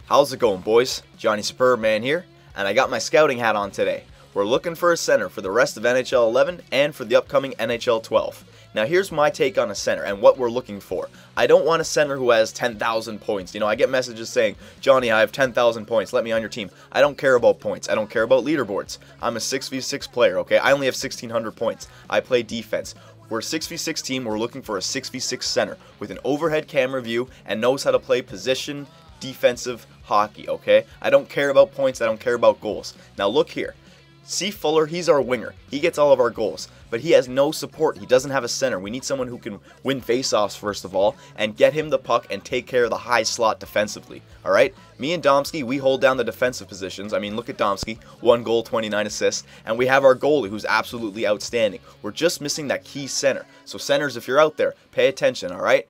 How's it going, boys? Johnny Superb Man here, and I got my scouting hat on today. We're looking for a center for the rest of NHL 11 and for the upcoming NHL 12. Now here's my take on a center and what we're looking for. I don't want a center who has 10,000 points. You know, I get messages saying, Johnny, I have 10,000 points, let me on your team. I don't care about points. I don't care about leaderboards. I'm a 6v6 player, okay? I only have 1,600 points. I play defense. We're a 6v6 team. We're looking for a 6v6 center with an overhead camera view and knows how to play position defensive hockey, okay? I don't care about points. I don't care about goals. Now look here. C. Fuller, he's our winger. He gets all of our goals, but he has no support. He doesn't have a center. We need someone who can win faceoffs first of all and get him the puck and take care of the high slot defensively, all right? Me and Domsky, we hold down the defensive positions. I mean, look at Domsky, 1 goal, 29 assists, and we have our goalie who's absolutely outstanding. We're just missing that key center. So centers, if you're out there, pay attention, all right?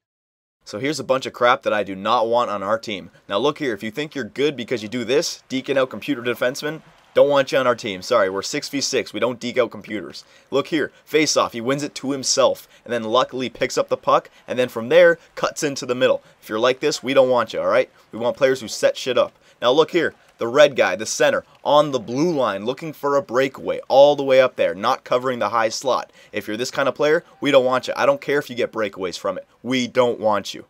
So here's a bunch of crap that I do not want on our team. Now look here, if you think you're good because you do this, deking out computer defensemen, don't want you on our team. Sorry, we're 6v6. We don't deke out computers. Look here, face-off. He wins it to himself, and then luckily picks up the puck, and then from there, cuts into the middle. If you're like this, we don't want you, all right? We want players who set shit up. Now look here, the red guy, the center, on the blue line, looking for a breakaway, all the way up there, not covering the high slot. If you're this kind of player, we don't want you. I don't care if you get breakaways from it. We don't want you.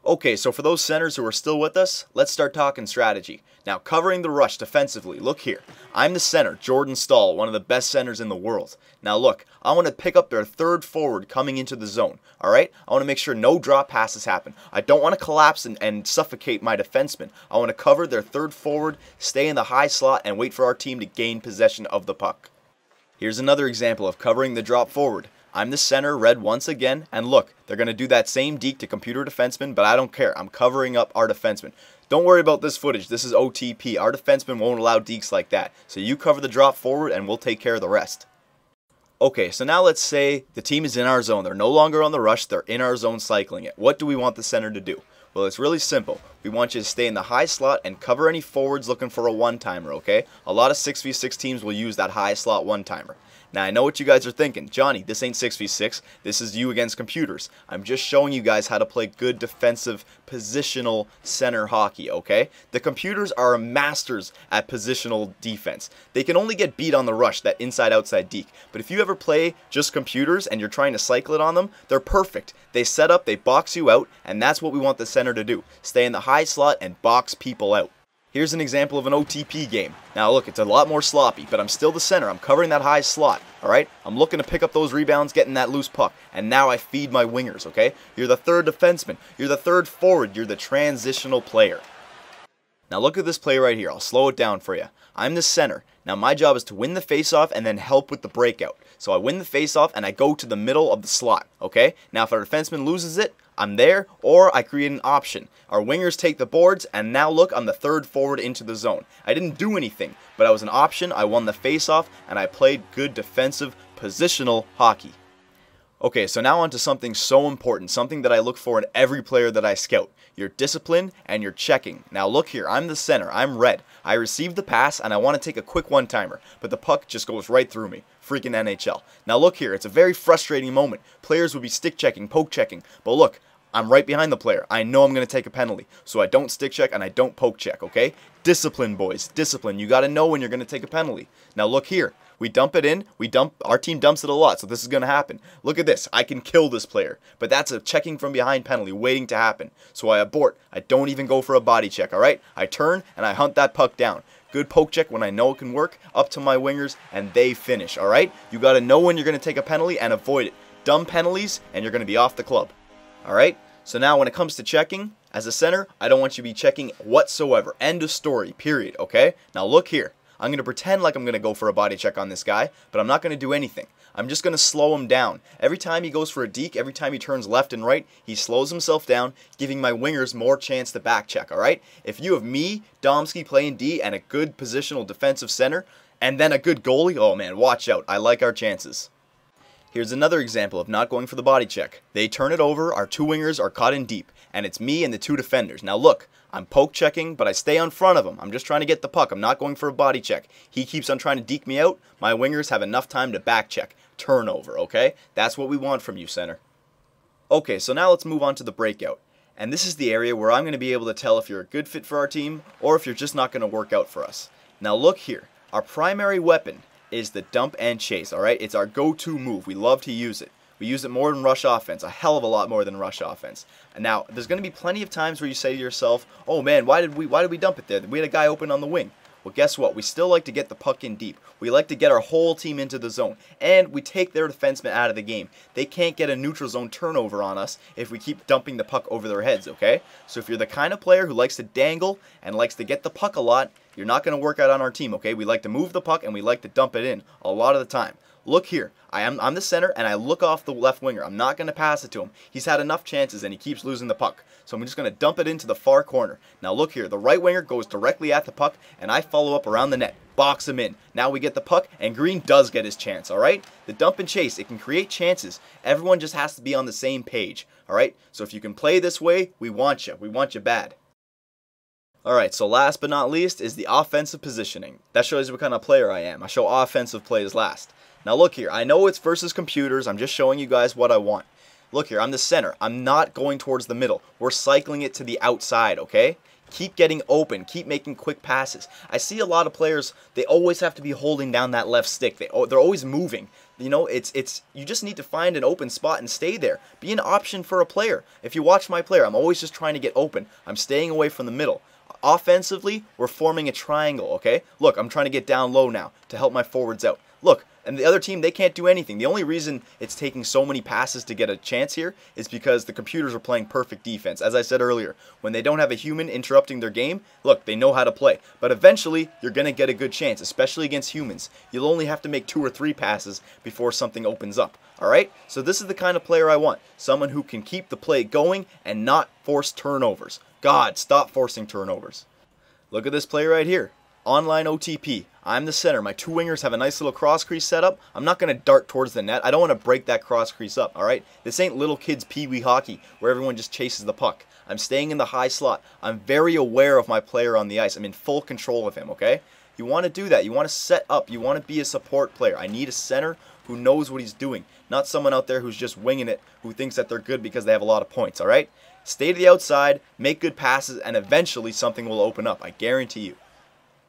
Okay, so for those centers who are still with us, let's start talking strategy. Now, covering the rush defensively, look here. I'm the center, Jordan Staal, one of the best centers in the world. Now look, I want to pick up their third forward coming into the zone, alright? I want to make sure no drop passes happen. I don't want to collapse and suffocate my defenseman. I want to cover their third forward, stay in the high slot, and wait for our team to gain possession of the puck. Here's another example of covering the drop forward. I'm the center, red once again, and look, they're going to do that same deke to computer defenseman, but I don't care. I'm covering up our defenseman. Don't worry about this footage. This is OTP. Our defenseman won't allow dekes like that. So you cover the drop forward and we'll take care of the rest. Okay, so now let's say the team is in our zone. They're no longer on the rush. They're in our zone cycling it. What do we want the center to do? Well, it's really simple. We want you to stay in the high slot and cover any forwards looking for a one-timer, okay? A lot of 6v6 teams will use that high slot one-timer. Now, I know what you guys are thinking. Johnny, this ain't 6v6. This is you against computers. I'm just showing you guys how to play good defensive positional center hockey, okay? The computers are masters at positional defense. They can only get beat on the rush, that inside-outside deke. But if you ever play just computers and you're trying to cycle it on them, they're perfect. They set up, they box you out, and that's what we want the center to do. Stay in the high slot and box people out. Here's an example of an OTP game. Now look, it's a lot more sloppy, but I'm still the center. I'm covering that high slot, alright? I'm looking to pick up those rebounds, getting that loose puck, and now I feed my wingers, okay? You're the third defenseman. You're the third forward. You're the transitional player. Now look at this play right here. I'll slow it down for you. I'm the center. Now my job is to win the faceoff and then help with the breakout. So I win the faceoff and I go to the middle of the slot, okay? Now if our defenseman loses it, I'm there, or I create an option. Our wingers take the boards, and now look, I'm the third forward into the zone. I didn't do anything, but I was an option, I won the faceoff, and I played good defensive, positional hockey. Okay, so now on to something so important, something that I look for in every player that I scout. Your discipline and your checking. Now look here, I'm the center, I'm red. I received the pass and I want to take a quick one-timer, but the puck just goes right through me. Freaking NHL. Now look here, it's a very frustrating moment. Players would be stick checking, poke checking, but look, I'm right behind the player. I know I'm going to take a penalty, so I don't stick check and I don't poke check, okay? Discipline, boys, discipline. You got to know when you're going to take a penalty. Now look here. We dump it in. Our team dumps it a lot, so this is going to happen. Look at this. I can kill this player, but that's a checking from behind penalty waiting to happen. So I abort. I don't even go for a body check, all right? I turn and I hunt that puck down. Good poke check when I know it can work, up to my wingers, and they finish, all right? You got to know when you're going to take a penalty and avoid it. Dumb penalties, and you're going to be off the club. All right? So now when it comes to checking, as a center, I don't want you to be checking whatsoever. End of story, period, okay? Now look here. I'm going to pretend like I'm going to go for a body check on this guy, but I'm not going to do anything. I'm just going to slow him down. Every time he goes for a deke, every time he turns left and right, he slows himself down, giving my wingers more chance to back check, all right? If you have me, Domsky, playing D, and a good positional defensive center, and then a good goalie, oh man, watch out. I like our chances. Here's another example of not going for the body check. They turn it over, our two wingers are caught in deep, and it's me and the two defenders. Now look, I'm poke checking, but I stay in front of him. I'm just trying to get the puck. I'm not going for a body check. He keeps on trying to deke me out. My wingers have enough time to back check. Turnover, okay? That's what we want from you, center. Okay, so now let's move on to the breakout. And this is the area where I'm going to be able to tell if you're a good fit for our team or if you're just not going to work out for us. Now look here, our primary weapon is the dump and chase, alright? It's our go-to move. We love to use it. We use it more than rush offense, a hell of a lot more than rush offense. And now, there's going to be plenty of times where you say to yourself, oh man, why did we dump it there? We had a guy open on the wing. Well, guess what? We still like to get the puck in deep. We like to get our whole team into the zone. And we take their defensemen out of the game. They can't get a neutral zone turnover on us if we keep dumping the puck over their heads, okay? So if you're the kind of player who likes to dangle and likes to get the puck a lot, you're not going to work out on our team, okay? We like to move the puck and we like to dump it in a lot of the time. Look here, I'm the center and I look off the left winger. I'm not going to pass it to him. He's had enough chances and he keeps losing the puck. So I'm just going to dump it into the far corner. Now look here, the right winger goes directly at the puck and I follow up around the net. Box him in. Now we get the puck and Green does get his chance, alright? The dump and chase, it can create chances. Everyone just has to be on the same page, alright? So if you can play this way, we want you. We want you bad. Alright, so last but not least is the offensive positioning. That shows you what kind of player I am. I show offensive plays last. Now look here, I know it's versus computers, I'm just showing you guys what I want. Look here, I'm the center, I'm not going towards the middle. We're cycling it to the outside, okay? Keep getting open, keep making quick passes. I see a lot of players, they always have to be holding down that left stick. They're always moving. You know, you just need to find an open spot and stay there. Be an option for a player. If you watch my player, I'm always just trying to get open. I'm staying away from the middle. Offensively, we're forming a triangle, okay? Look, I'm trying to get down low now to help my forwards out. Look, and the other team, they can't do anything. The only reason it's taking so many passes to get a chance here is because the computers are playing perfect defense. As I said earlier, when they don't have a human interrupting their game, look, they know how to play. But eventually, you're going to get a good chance, especially against humans. You'll only have to make 2 or 3 passes before something opens up. Alright? So this is the kind of player I want. Someone who can keep the play going and not force turnovers. God, stop forcing turnovers. Look at this play right here. Online OTP. I'm the center. My 2 wingers have a nice little cross crease set up. I'm not going to dart towards the net. I don't want to break that cross crease up, alright? This ain't little kids pee-wee hockey where everyone just chases the puck. I'm staying in the high slot. I'm very aware of my player on the ice. I'm in full control of him, okay? You want to do that. You want to set up. You want to be a support player. I need a center who knows what he's doing, not someone out there who's just winging it, who thinks that they're good because they have a lot of points, alright? Stay to the outside, make good passes, and eventually something will open up. I guarantee you.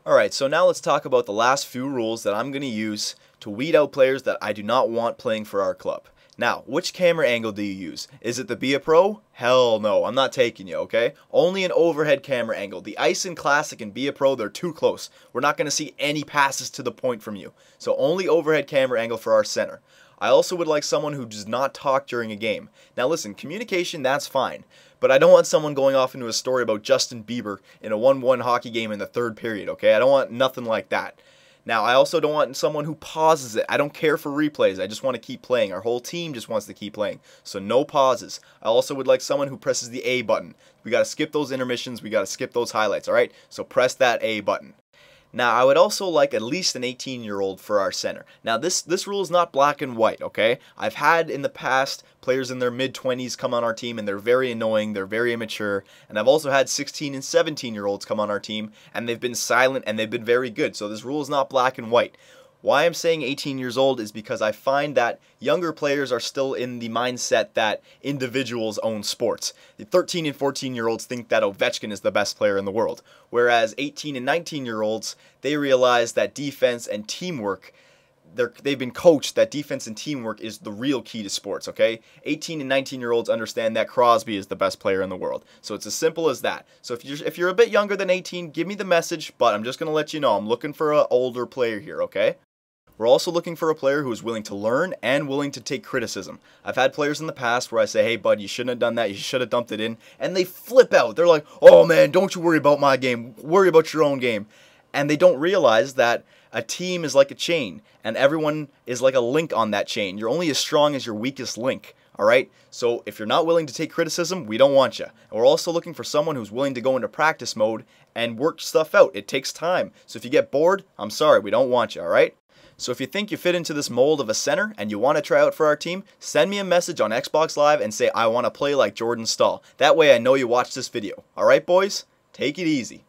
Alright, so now let's talk about the last few rules that I'm going to use to weed out players that I do not want playing for our club. Now, which camera angle do you use? Is it the Be a Pro? Hell no, I'm not taking you, okay? Only an overhead camera angle. The Ice and Classic and Be a Pro, they're too close. We're not going to see any passes to the point from you. So only overhead camera angle for our center. I also would like someone who does not talk during a game. Now listen, communication, that's fine. But I don't want someone going off into a story about Justin Bieber in a 1-1 hockey game in the 3rd period, okay? I don't want nothing like that. Now, I also don't want someone who pauses it. I don't care for replays. I just want to keep playing. Our whole team just wants to keep playing. So no pauses. I also would like someone who presses the A button. We got to skip those intermissions. We got to skip those highlights, all right? So press that A button. Now, I would also like at least an 18-year-old for our center. Now, this rule is not black and white, okay? I've had in the past players in their mid-20s come on our team, and they're very annoying, they're very immature. And I've also had 16 and 17-year-olds come on our team, and they've been silent, and they've been very good. So this rule is not black and white. Why I'm saying 18 years old is because I find that younger players are still in the mindset that individuals own sports. The 13 and 14-year-olds think that Ovechkin is the best player in the world, whereas 18 and 19-year-olds, they realize that defense and teamwork, they've been coached that defense and teamwork is the real key to sports, okay? 18 and 19-year-olds understand that Crosby is the best player in the world. So it's as simple as that. So if you're a bit younger than 18, give me the message, but I'm just going to let you know I'm looking for an older player here, okay? We're also looking for a player who is willing to learn and willing to take criticism. I've had players in the past where I say, hey bud, you shouldn't have done that, you should have dumped it in, and they flip out. They're like, oh man, don't you worry about my game, worry about your own game. And they don't realize that a team is like a chain, and everyone is like a link on that chain. You're only as strong as your weakest link, alright? So if you're not willing to take criticism, we don't want you. And we're also looking for someone who's willing to go into practice mode and work stuff out. It takes time. So if you get bored, I'm sorry, we don't want you, alright? So if you think you fit into this mold of a center and you want to try out for our team, send me a message on Xbox Live and say I want to play like Jordan Staal. That way I know you watched this video. Alright boys? Take it easy.